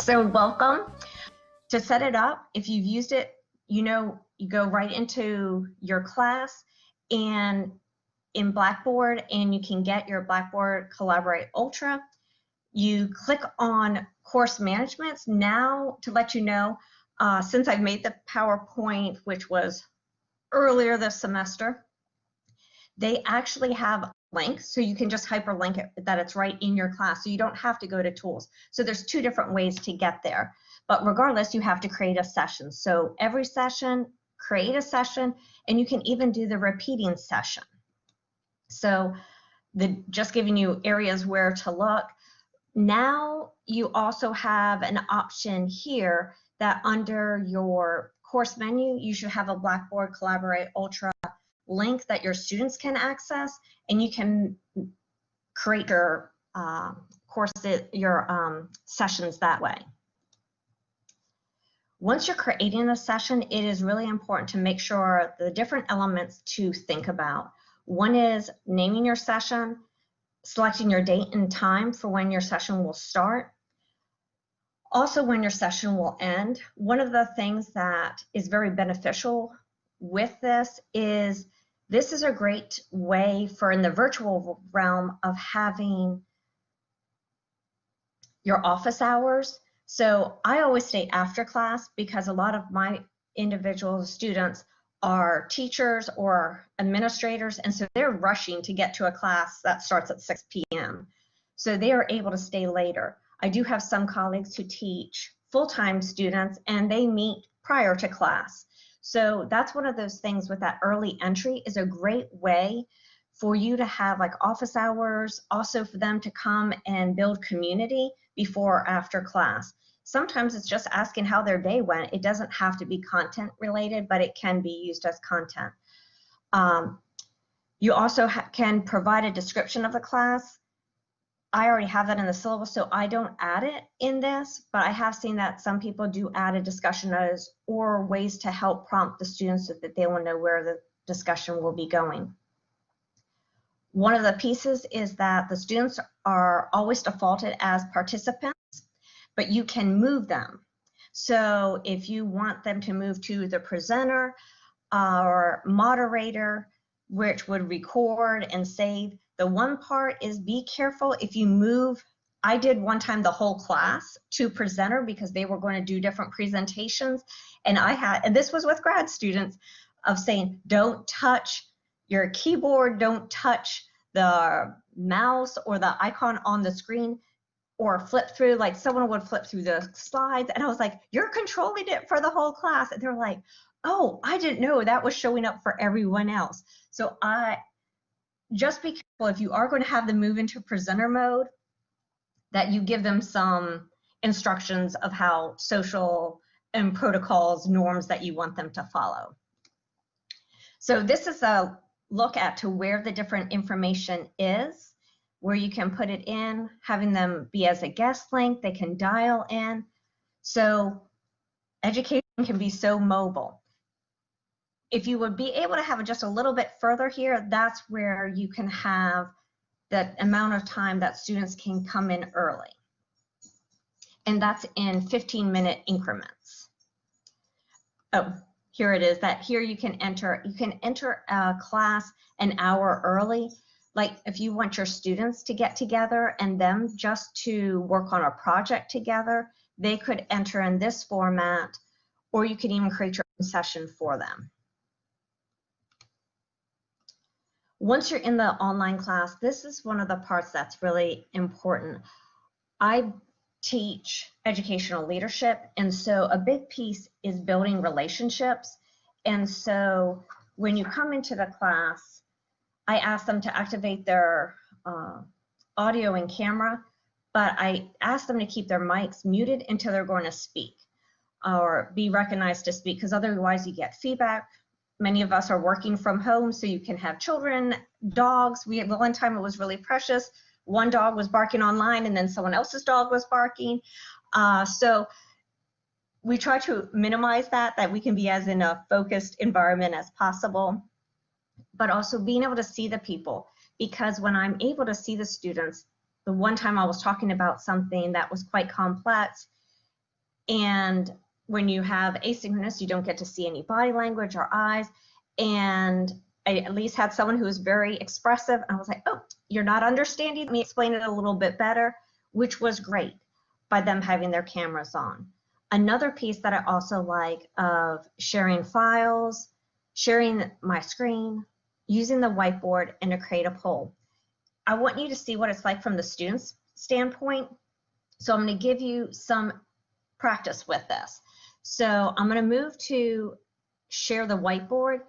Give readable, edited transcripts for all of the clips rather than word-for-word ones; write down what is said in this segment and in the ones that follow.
So welcome. To set it up, if you've used it, you go right into your class and in Blackboard, and you can get your Blackboard Collaborate Ultra. You click on course management. Now, to let you know, since I've made the PowerPoint, which was earlier this semester, they actually have links, so you can just hyperlink it, that it's right in your class, so you don't have to go to tools. So there's two different ways to get there, but regardless, you have to create a session. So every session, create a session, and you can even do the repeating session. So just giving you areas where to look. Now you also have an option here that under your course menu, you should have a Blackboard Collaborate Ultra link that your students can access, and you can create your sessions that way. Once you're creating a session, it is really important to make sure the different elements to think about. One is naming your session, selecting your date and time for when your session will start, also when your session will end. One of the things that is very beneficial with this is a great way for in the virtual realm of having your office hours. So I always stay after class because a lot of my individual students are teachers or administrators, and so they're rushing to get to a class that starts at 6 p.m. So they are able to stay later. I do have some colleagues who teach full-time students, and they meet prior to class. So that's one of those things with that early entry is a great way for you to have like office hours, also for them to come and build community before or after class. Sometimes it's just asking how their day went. It doesn't have to be content related, but it can be used as content. You also can provide a description of the class. I already have that in the syllabus, so I don't add it in this, but I have seen that some people do add a discussion as or ways to help prompt the students so that they will know where the discussion will be going. One of the pieces is that the students are always defaulted as participants, but you can move them. So if you want them to move to the presenter or moderator, which would record and save, the one part is be careful if you move. I did one time the whole class to presenter because they were going to do different presentations, and this was with grad students, of saying don't touch your keyboard, don't touch the mouse or the icon on the screen, or flip through, like someone would flip through the slides, and I was like, you're controlling it for the whole class, and they're like, oh, I didn't know that was showing up for everyone else. So just be careful if you are going to have them move into presenter mode, that you give them some instructions of how social and protocols, norms that you want them to follow. So this is a look at to where the different information is, where you can put it in, having them be as a guest link, they can dial in. So education can be so mobile. If you would be able to have it just a little bit further here, that's where you can have the amount of time that students can come in early. And that's in 15-minute increments. Oh, here it is, that here you can enter a class an hour early. Like if you want your students to get together and them just to work on a project together, they could enter in this format, or you can even create your own session for them. Once you're in the online class, this is one of the parts that's really important. I teach educational leadership, and so a big piece is building relationships. And so when you come into the class, I ask them to activate their audio and camera, but I ask them to keep their mics muted until they're going to speak or be recognized to speak, because otherwise you get feedback. Many of us are working from home, so you can have children, dogs. One time it was really precious. One dog was barking online, and then someone else's dog was barking. So we try to minimize that we can be as in a focused environment as possible, but also being able to see the people, because when I'm able to see the students, the one time I was talking about something that was quite complex, And when you have asynchronous, you don't get to see any body language or eyes. And I at least had someone who was very expressive. I was like, oh, you're not understanding me, explain it a little bit better, which was great by them having their cameras on. Another piece that I also like of sharing files, sharing my screen, using the whiteboard, and to create a poll. I want you to see what it's like from the student's standpoint. So I'm going to give you some practice with this. So I'm going to move to share the whiteboard.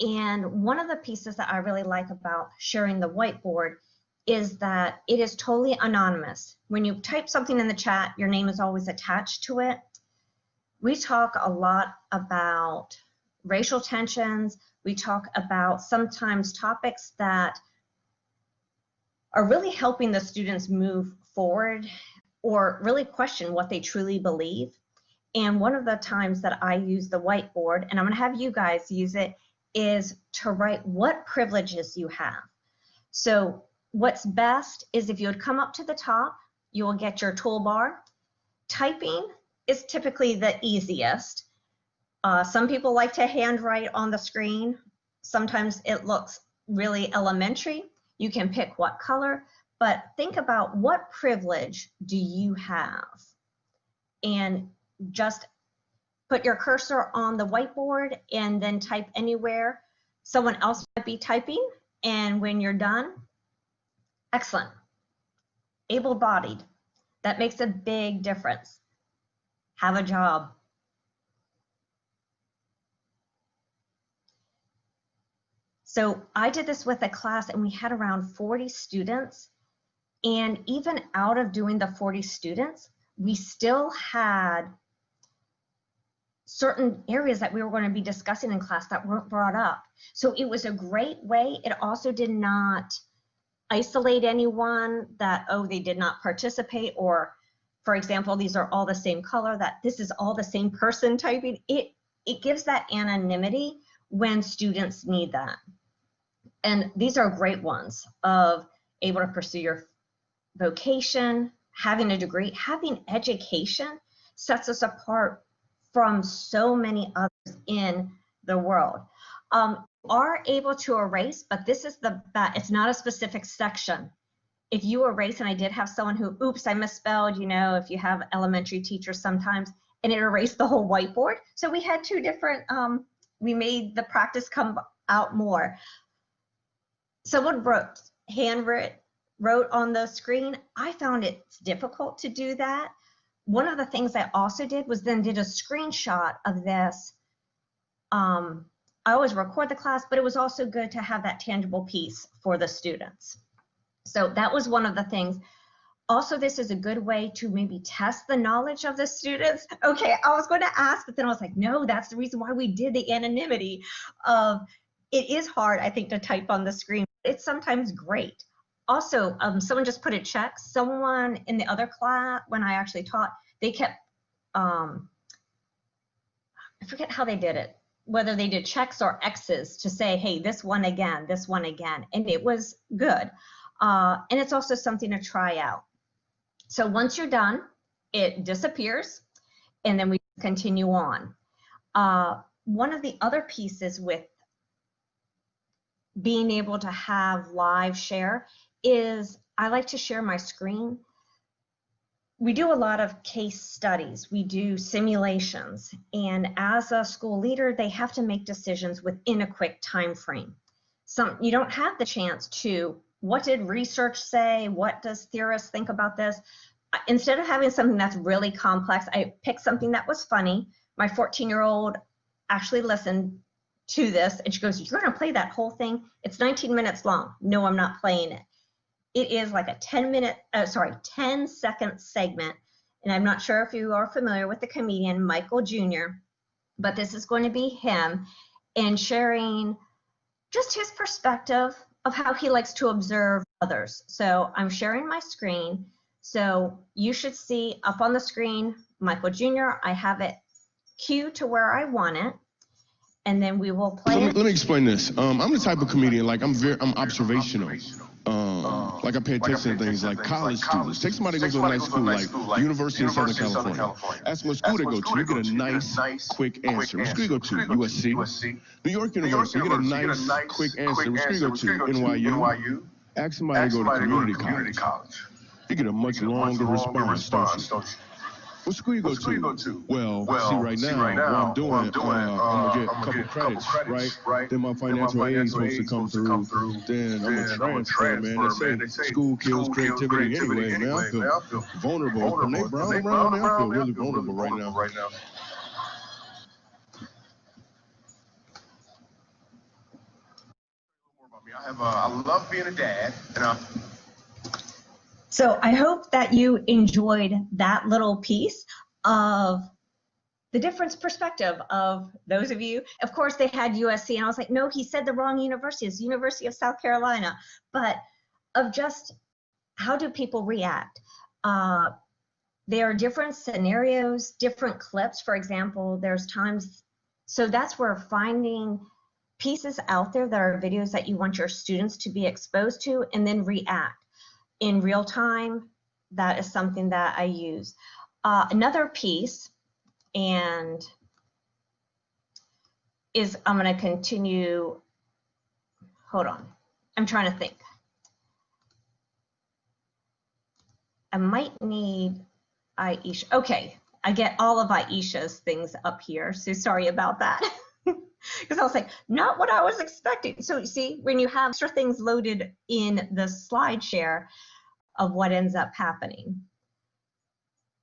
And one of the pieces that I really like about sharing the whiteboard is that it is totally anonymous. When you type something in the chat, your name is always attached to it. We talk a lot about racial tensions. We talk about sometimes topics that are really helping the students move forward or really question what they truly believe. And one of the times that I use the whiteboard, and I'm going to have you guys use it, is to write what privileges you have. So what's best is if you would come up to the top, you will get your toolbar. Typing is typically the easiest. Some people like to handwrite on the screen. Sometimes it looks really elementary. You can pick what color, but think about what privilege do you have? And just put your cursor on the whiteboard and then type anywhere someone else might be typing. And when you're done, excellent. Able-bodied. That makes a big difference. Have a job. So I did this with a class and we had around 40 students. And even out of doing the 40 students, we still had certain areas that we were going to be discussing in class that weren't brought up. So it was a great way. It also did not isolate anyone that, oh, they did not participate, or for example, these are all the same color, that this is all the same person typing. It gives that anonymity when students need that. And these are great ones of able to pursue your vocation, having a degree, having education sets us apart from so many others in the world. Are able to erase, but this is it's not a specific section. If you erase, and I did have someone who, oops, I misspelled, you know, if you have elementary teachers sometimes, and it erased the whole whiteboard. So we had two different, we made the practice come out more. Someone wrote on the screen. I found it difficult to do that. One of the things I also did was then did a screenshot of this. I always record the class, but it was also good to have that tangible piece for the students. So that was one of the things. Also, this is a good way to maybe test the knowledge of the students. Okay, I was going to ask, but then I was like, no, that's the reason why we did the anonymity of, it is hard, I think, to type on the screen. It's sometimes great. Also, someone just put a check. Someone in the other class, when I actually taught, they kept, I forget how they did it, whether they did checks or X's to say, hey, this one again, and it was good. And it's also something to try out. So once you're done, it disappears, and then we continue on. One of the other pieces with being able to have live share is I like to share my screen. We do a lot of case studies, we do simulations, and as a school leader, they have to make decisions within a quick time frame. You don't have the chance to, what did research say? What does theorists think about this? Instead of having something that's really complex, I picked something that was funny. My 14-year-old actually listened to this and she goes, you're gonna play that whole thing? It's 19 minutes long. No, I'm not playing it. It is like a 10-second segment. And I'm not sure if you are familiar with the comedian Michael Jr., but this is going to be him and sharing just his perspective of how he likes to observe others. So I'm sharing my screen. So you should see up on the screen, Michael Jr. I have it queued to where I want it. And then we will play it. Let me explain this. I'm the type of comedian, like I'm observational. Like I pay attention to things like college students. Take somebody who goes to a nice school like University of Southern California. Ask them what school they go to. You get a nice, quick answer. What school you go to? USC. New York University. You get a nice, quick answer. What school you go to? NYU. Ask somebody to go to community college. You get a much longer response, don't you? What school you go to? Well, see, right now, what I'm doing, I'm going to get a couple credits, right? Then my financial aid is supposed to come through. Then I'm going to transfer, man. They say school kills creativity anyway, man. I feel vulnerable. When they Brown around me, I feel really vulnerable right now. I love being a dad, and So I hope that you enjoyed that little piece of the different perspective of those of you. Of course, they had USC, and I was like, no, he said the wrong university. It's University of South Carolina. But of just how do people react? There are different scenarios, different clips. For example, there's times, so that's where finding pieces out there that are videos that you want your students to be exposed to and then react in real time. That is something that I use. Another piece, and is I'm going to continue. Hold on. I'm trying to think. I might need Aisha. Okay, I get all of Aisha's things up here, so sorry about that. Because I was like, not what I was expecting. So you see, when you have extra things loaded in the slide share of what ends up happening.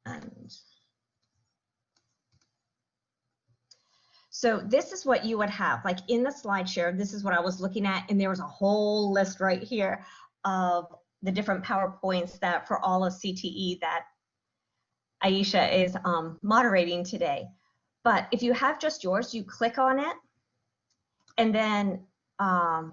And so this is what you would have, like in the slide share, this is what I was looking at, and there was a whole list right here of the different PowerPoints that for all of CTE that Aisha is moderating today. But if you have just yours, you click on it, and then I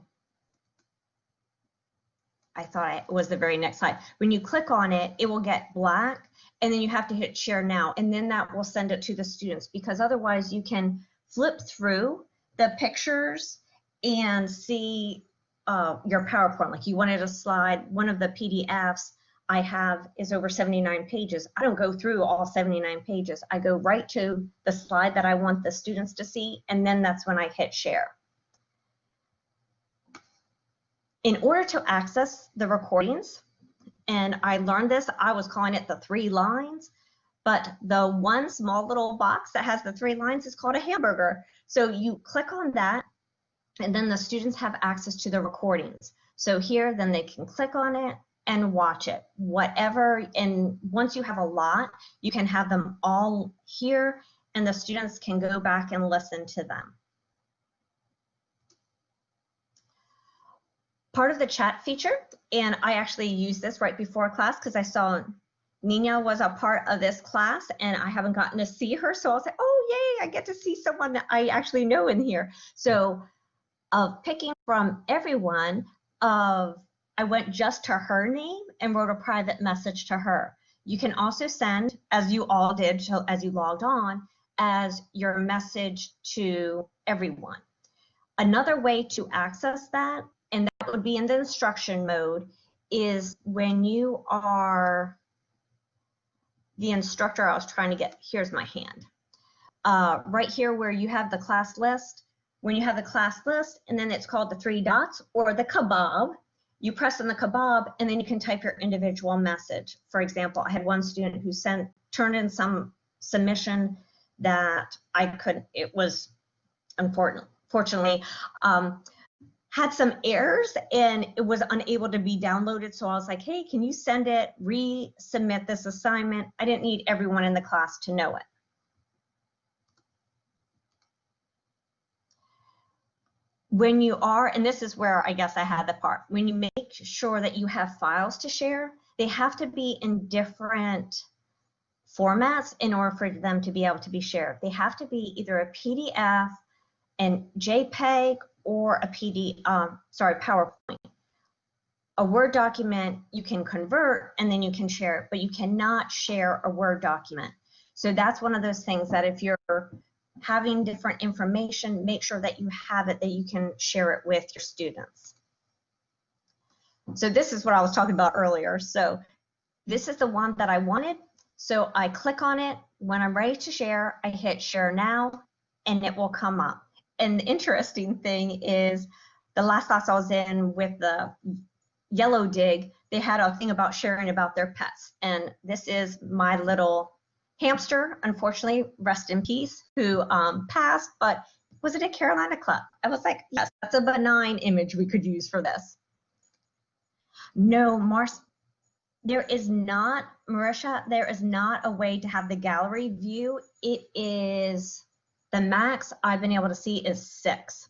thought it was the very next slide. When you click on it, it will get black, and then you have to hit share now, and then that will send it to the students, because otherwise you can flip through the pictures and see your PowerPoint. Like you wanted a slide, one of the PDFs I have is over 79 pages. I don't go through all 79 pages. I go right to the slide that I want the students to see, and then that's when I hit share. In order to access the recordings, and I learned this, I was calling it the 3 lines, but the one small little box that has the 3 lines is called a hamburger. So you click on that, and then the students have access to the recordings. So here, then they can click on it and watch it, whatever. And once you have a lot, you can have them all here, and the students can go back and listen to them. Part of the chat feature, and I actually used this right before class because I saw Nina was a part of this class, and I haven't gotten to see her, so I was like, oh yay, I get to see someone that I actually know in here. So picking from everyone, I went just to her name and wrote a private message to her. You can also send, as you all did, so as you logged on, as your message to everyone. Another way to access that, and that would be in the instruction mode, is when you are the instructor. I was trying to get, here's my hand. Right here where you have the class list, when you have the class list, and then it's called the 3 dots or the kebab, you press on the kebab, and then you can type your individual message. For example, I had one student who turned in some submission that I couldn't, it was unfortunately, had some errors and it was unable to be downloaded. So I was like, hey, can you send it, resubmit this assignment? I didn't need everyone in the class to know it. When you are, and this is where I guess I had the part, when you make sure that you have files to share, they have to be in different formats in order for them to be able to be shared. They have to be either a PDF, an JPEG, or a PowerPoint. A Word document you can convert and then you can share it, but you cannot share a Word document. So that's one of those things that if you're having different information, make sure that you have it, that you can share it with your students. So this is what I was talking about earlier. So this is the one that I wanted. So I click on it. When I'm ready to share, I hit share now, and it will come up. And the interesting thing is the last class I was in with the yellow dig, they had a thing about sharing about their pets. And this is my little hamster, unfortunately, rest in peace, who passed, but was it a Carolina Club? I was like, yes, that's a benign image we could use for this. No, there is not, Marisha, there is not a way to have the gallery view. It is, the max I've been able to see is 6.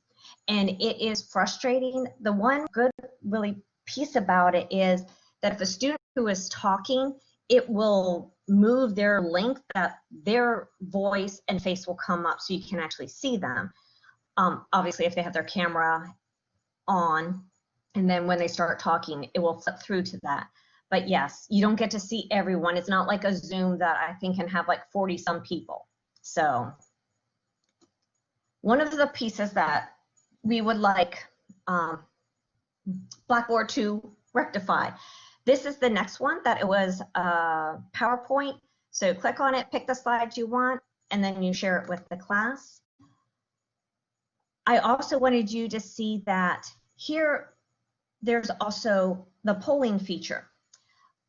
And it is frustrating. The one good really piece about it is that if a student who is talking, it will move their link, that their voice and face will come up so you can actually see them. Obviously, if they have their camera on, and then when they start talking, it will flip through to that. But yes, you don't get to see everyone. It's not like a Zoom that I think can have like 40 some people. So one of the pieces that we would like Blackboard to rectify. This is the next one that it was PowerPoint. So click on it, pick the slides you want, and then you share it with the class. I also wanted you to see that here, there's also the polling feature.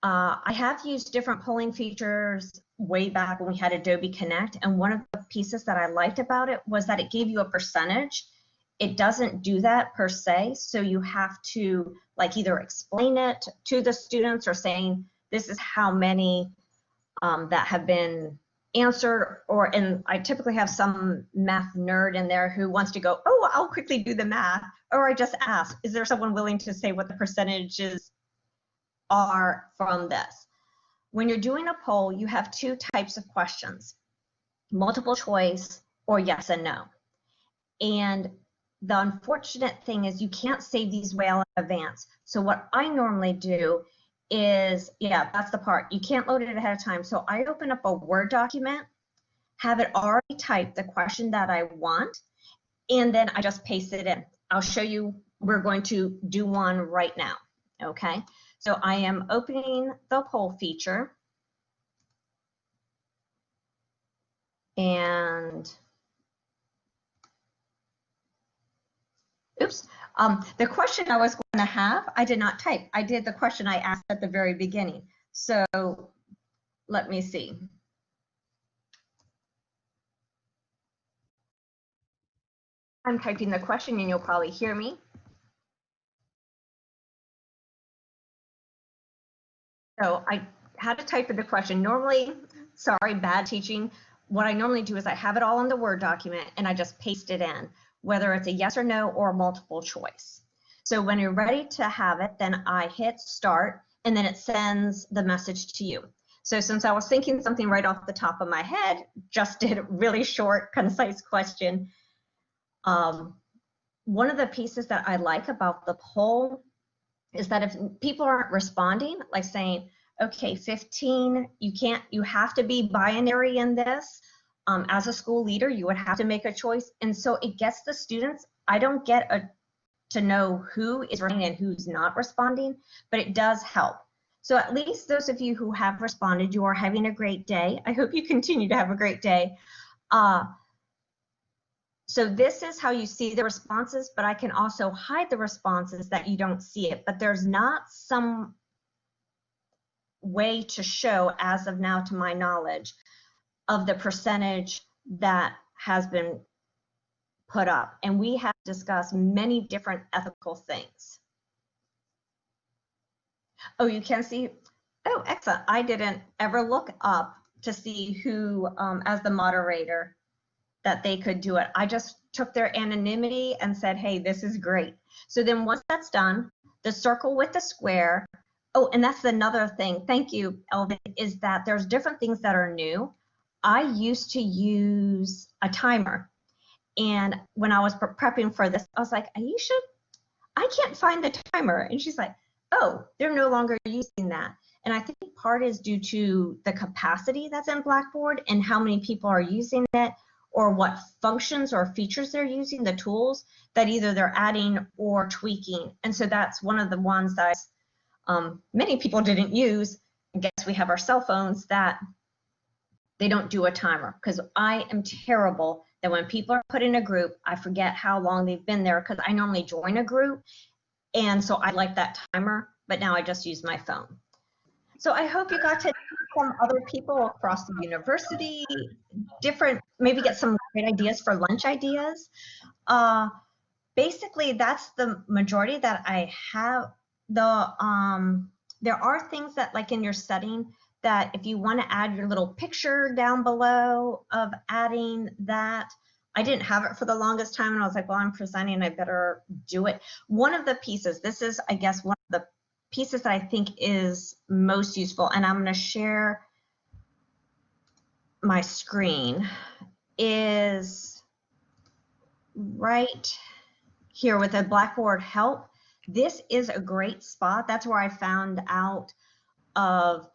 I have used different polling features way back when we had Adobe Connect, and one of the pieces that I liked about it was that it gave you a percentage. It doesn't do that per se, so you have to like either explain it to the students or saying this is how many that have been answered, and I typically have some math nerd in there who wants to go, oh, I'll quickly do the math, or I just ask, is there someone willing to say what the percentages are from this? When you're doing a poll, you have 2 types of questions, multiple choice or yes and no. And the unfortunate thing is you can't save these well in advance. So what I normally do is, yeah, that's the part. You can't load it ahead of time. So I open up a Word document, have it already typed the question that I want, and then I just paste it in. I'll show you, we're going to do one right now, okay? So I am opening the poll feature, and oops, the question I was going to have, I did not type. I did the question I asked at the very beginning. So let me see. I'm typing the question and you'll probably hear me. So I had to type in the question. Normally, sorry, bad teaching. What I normally do is I have it all in the Word document and I just paste it in, whether it's a yes or no or a multiple choice. So when you're ready to have it, then I hit start and then it sends the message to you. So since I was thinking something right off the top of my head, just did a really short, concise question. One of the pieces that I like about the poll is that if people aren't responding, like saying, okay, 15, you have to be binary in this. As a school leader, you would have to make a choice. And so it gets the students, I don't get to know who is responding and who's not responding, but it does help. So at least those of you who have responded, you are having a great day. I hope you continue to have a great day. So this is how you see the responses, but I can also hide the responses that you don't see it. But there's not some way to show, as of now to my knowledge, of the percentage that has been put up. And we have discussed many different ethical things. Oh, you can see, oh, excellent. I didn't ever look up to see who, as the moderator, that they could do it. I just took their anonymity and said, hey, this is great. So then once that's done, the circle with the square, oh, and that's another thing, thank you, Elvin, is that there's different things that are new. I used to use a timer. And when I was prepping for this, I was like, Aisha, I can't find the timer. And she's like, oh, they're no longer using that. And I think part is due to the capacity that's in Blackboard and how many people are using it, or what functions or features they're using, the tools that either they're adding or tweaking. And so that's one of the ones that many people didn't use. I guess we have our cell phones that they don't do a timer, because I am terrible that when people are put in a group, I forget how long they've been there, because I normally join a group. And so I like that timer, but now I just use my phone. So I hope you got to meet some other people across the university, maybe get some great ideas for lunch ideas. Basically, that's the majority that I have. There are things that, like in your setting, that if you want to add your little picture down below of adding that, I didn't have it for the longest time, and I was like, well, I'm presenting, I better do it. One of the pieces, this is, I guess, one of the pieces that I think is most useful, and I'm going to share my screen, is right here with the Blackboard help. This is a great spot. That's where I found out of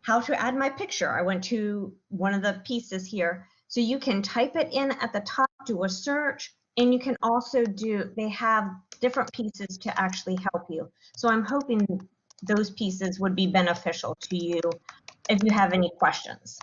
how to add my picture. I went to one of the pieces here. So you can type it in at the top, do a search, and you can also they have different pieces to actually help you. So I'm hoping those pieces would be beneficial to you if you have any questions.